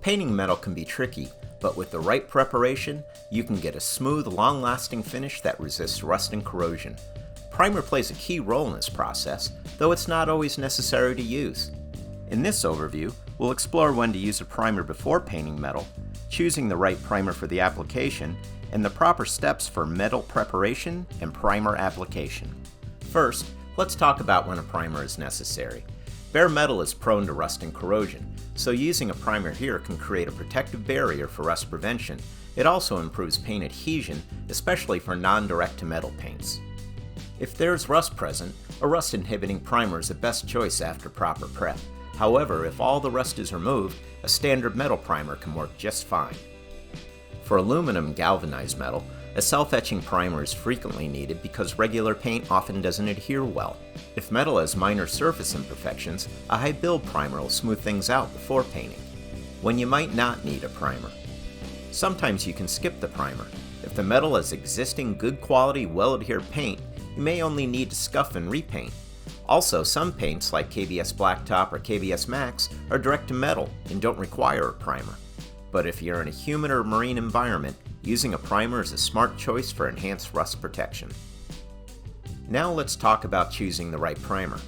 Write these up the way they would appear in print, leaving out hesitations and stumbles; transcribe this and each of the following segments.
Painting metal can be tricky, but with the right preparation, you can get a smooth, long-lasting finish that resists rust and corrosion. Primer plays a key role in this process, though it's not always necessary to use. In this overview, we'll explore when to use a primer before painting metal, choosing the right primer for the application, and the proper steps for metal preparation and primer application. First, let's talk about when a primer is necessary. Bare metal is prone to rust and corrosion, so using a primer here can create a protective barrier for rust prevention. It also improves paint adhesion, especially for non-direct-to-metal paints. If there's rust present, a rust-inhibiting primer is the best choice after proper prep. However, if all the rust is removed, a standard metal primer can work just fine. For aluminum and galvanized metal, a self-etching primer is frequently needed because regular paint often doesn't adhere well. If metal has minor surface imperfections, a high-build primer will smooth things out before painting. When you might not need a primer. Sometimes you can skip the primer. If the metal has existing good quality, well-adhered paint, you may only need to scuff and repaint. Also, some paints like KBS Blacktop or KBS Max are direct to metal and don't require a primer. But if you're in a humid or marine environment, using a primer is a smart choice for enhanced rust protection. Now let's talk about choosing the right primer.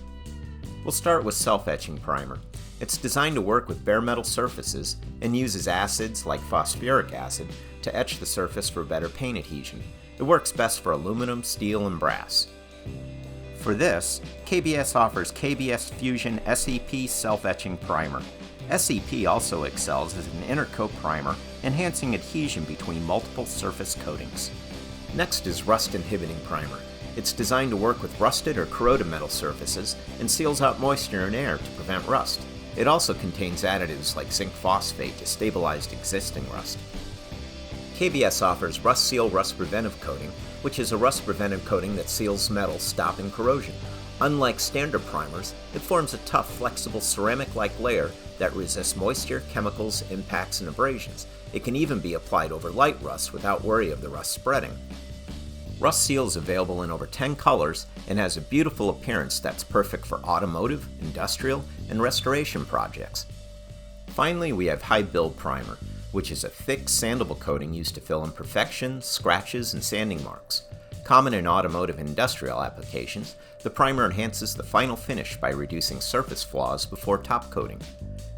We'll start with self-etching primer. It's designed to work with bare metal surfaces and uses acids like phosphoric acid to etch the surface for better paint adhesion. It works best for aluminum, steel, and brass. For this, KBS offers KBS Fusion SEP Self-Etching Primer. SEP also excels as an intercoat primer, enhancing adhesion between multiple surface coatings. Next is rust-inhibiting primer. It's designed to work with rusted or corroded metal surfaces and seals out moisture and air to prevent rust. It also contains additives like zinc phosphate to stabilize existing rust. KBS offers Rust Seal Rust Preventive Coating, which is a rust preventive coating that seals metal, stopping corrosion. Unlike standard primers, it forms a tough, flexible ceramic-like layer that resists moisture, chemicals, impacts, and abrasions. It can even be applied over light rust without worry of the rust spreading. Rust Seal is available in over 10 colors and has a beautiful appearance that's perfect for automotive, industrial, and restoration projects. Finally, we have High Build Primer, which is a thick, sandable coating used to fill imperfections, scratches, and sanding marks. Common in automotive and industrial applications, the primer enhances the final finish by reducing surface flaws before top coating.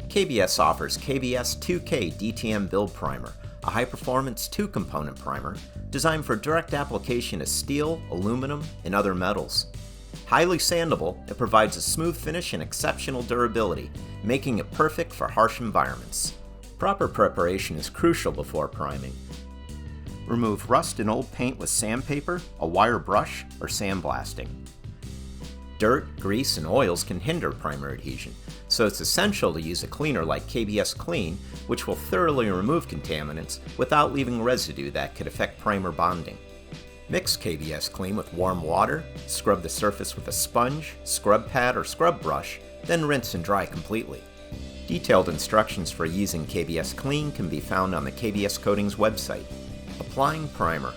KBS offers KBS 2K DTM Build Primer, a high-performance 2-component primer designed for direct application of steel, aluminum, and other metals. Highly sandable, it provides a smooth finish and exceptional durability, making it perfect for harsh environments. Proper preparation is crucial before priming. Remove rust and old paint with sandpaper, a wire brush, or sandblasting. Dirt, grease, and oils can hinder primer adhesion, so it's essential to use a cleaner like KBS Clean, which will thoroughly remove contaminants without leaving residue that could affect primer bonding. Mix KBS Clean with warm water, scrub the surface with a sponge, scrub pad, or scrub brush, then rinse and dry completely. Detailed instructions for using KBS Clean can be found on the KBS Coatings website. Applying primer.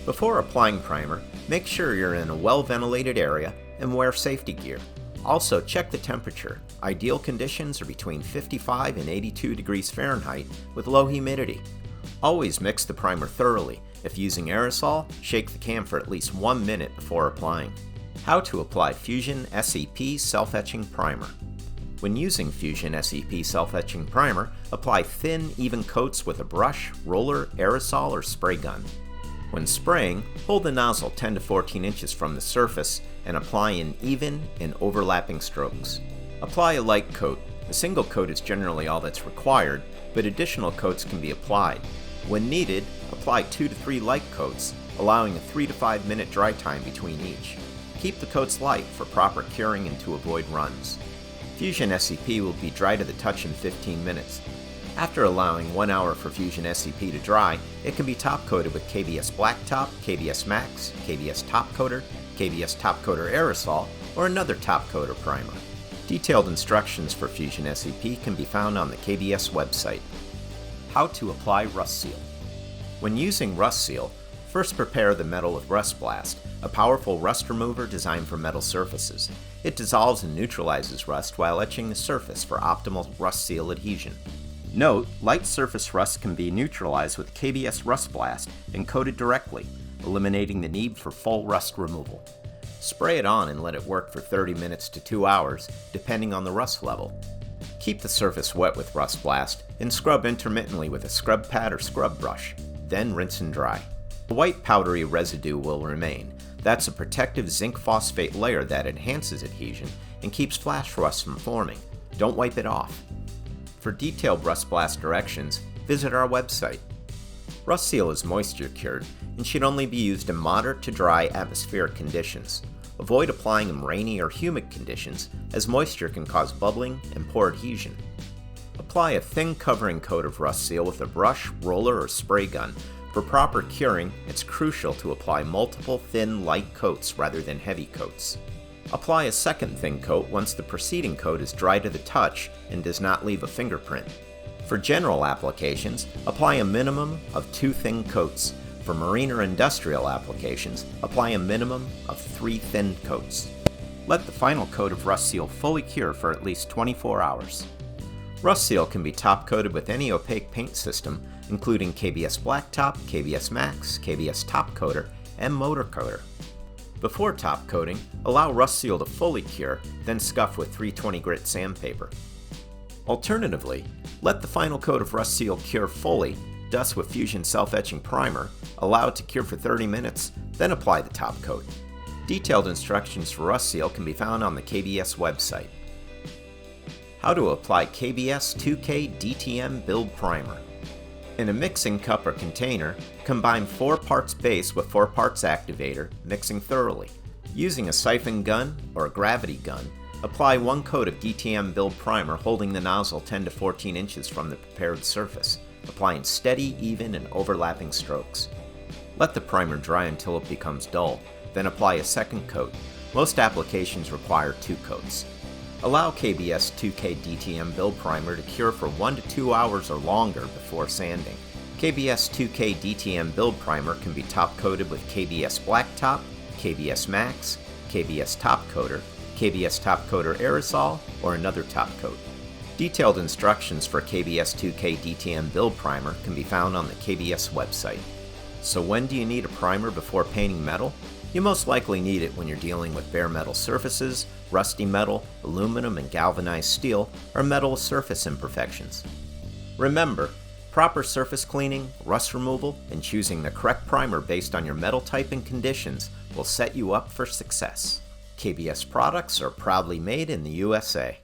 Before applying primer, make sure you're in a well-ventilated area and wear safety gear. Also, check the temperature. Ideal conditions are between 55 and 82 degrees Fahrenheit with low humidity. Always mix the primer thoroughly. If using aerosol, shake the can for at least 1 minute before applying. How to apply Fusion SEP Self-Etching Primer. When using Fusion SEP Self-Etching Primer, apply thin, even coats with a brush, roller, aerosol, or spray gun. When spraying, hold the nozzle 10 to 14 inches from the surface and apply in even and overlapping strokes. Apply a light coat. A single coat is generally all that's required, but additional coats can be applied. When needed, apply 2 to 3 light coats, allowing a 3 to 5 minute dry time between each. Keep the coats light for proper curing and to avoid runs. Fusion SEP will be dry to the touch in 15 minutes. After allowing 1 hour for Fusion SEP to dry, it can be top coated with KBS Blacktop, KBS Max, KBS Top Coater, KBS Top Coater Aerosol, or another top coater primer. Detailed instructions for Fusion SEP can be found on the KBS website. How to apply Rust Seal. When using Rust Seal, first prepare the metal with Rust Blast, a powerful rust remover designed for metal surfaces. It dissolves and neutralizes rust while etching the surface for optimal rust seal adhesion. Note, light surface rust can be neutralized with KBS Rust Blast and coated directly, eliminating the need for full rust removal. Spray it on and let it work for 30 minutes to 2 hours, depending on the rust level. Keep the surface wet with Rust Blast and scrub intermittently with a scrub pad or scrub brush, then rinse and dry. A white powdery residue will remain. That's a protective zinc phosphate layer that enhances adhesion and keeps flash rust from forming. Don't wipe it off. For detailed Rust Blast directions, visit our website. Rust Seal is moisture cured and should only be used in moderate to dry atmospheric conditions. Avoid applying in rainy or humid conditions, as moisture can cause bubbling and poor adhesion. Apply a thin covering coat of Rust Seal with a brush, roller, or spray gun. For proper curing, it's crucial to apply multiple thin, light coats rather than heavy coats. Apply a second thin coat once the preceding coat is dry to the touch and does not leave a fingerprint. For general applications, apply a minimum of 2 thin coats. For marine or industrial applications, apply a minimum of 3 thin coats. Let the final coat of Rust Seal fully cure for at least 24 hours. Rust Seal can be top coated with any opaque paint system, including KBS Blacktop, KBS Max, KBS Top Coater, and Motor Coater. Before top coating, allow Rust Seal to fully cure, then scuff with 320 grit sandpaper. Alternatively, let the final coat of Rust Seal cure fully, dust with Fusion self-etching primer, allow it to cure for 30 minutes, then apply the top coat. Detailed instructions for Rust Seal can be found on the KBS website. How to apply KBS 2K DTM Build Primer. In a mixing cup or container, combine 4 parts base with 4 parts activator, mixing thoroughly. Using a siphon gun or a gravity gun, apply 1 coat of DTM Build Primer holding the nozzle 10 to 14 inches from the prepared surface, applying steady, even, and overlapping strokes. Let the primer dry until it becomes dull, then apply a second coat. Most applications require 2 coats. Allow KBS 2K DTM Build Primer to cure for 1 to 2 hours or longer before sanding. KBS 2K DTM Build Primer can be top coated with KBS Blacktop, KBS Max, KBS Top Coater, KBS Top Coater Aerosol, or another top coat. Detailed instructions for KBS 2K DTM Build Primer can be found on the KBS website. So when do you need a primer before painting metal? You most likely need it when you're dealing with bare metal surfaces, rusty metal, aluminum and galvanized steel, or metal with surface imperfections. Remember, proper surface cleaning, rust removal, and choosing the correct primer based on your metal type and conditions will set you up for success. KBS products are proudly made in the USA.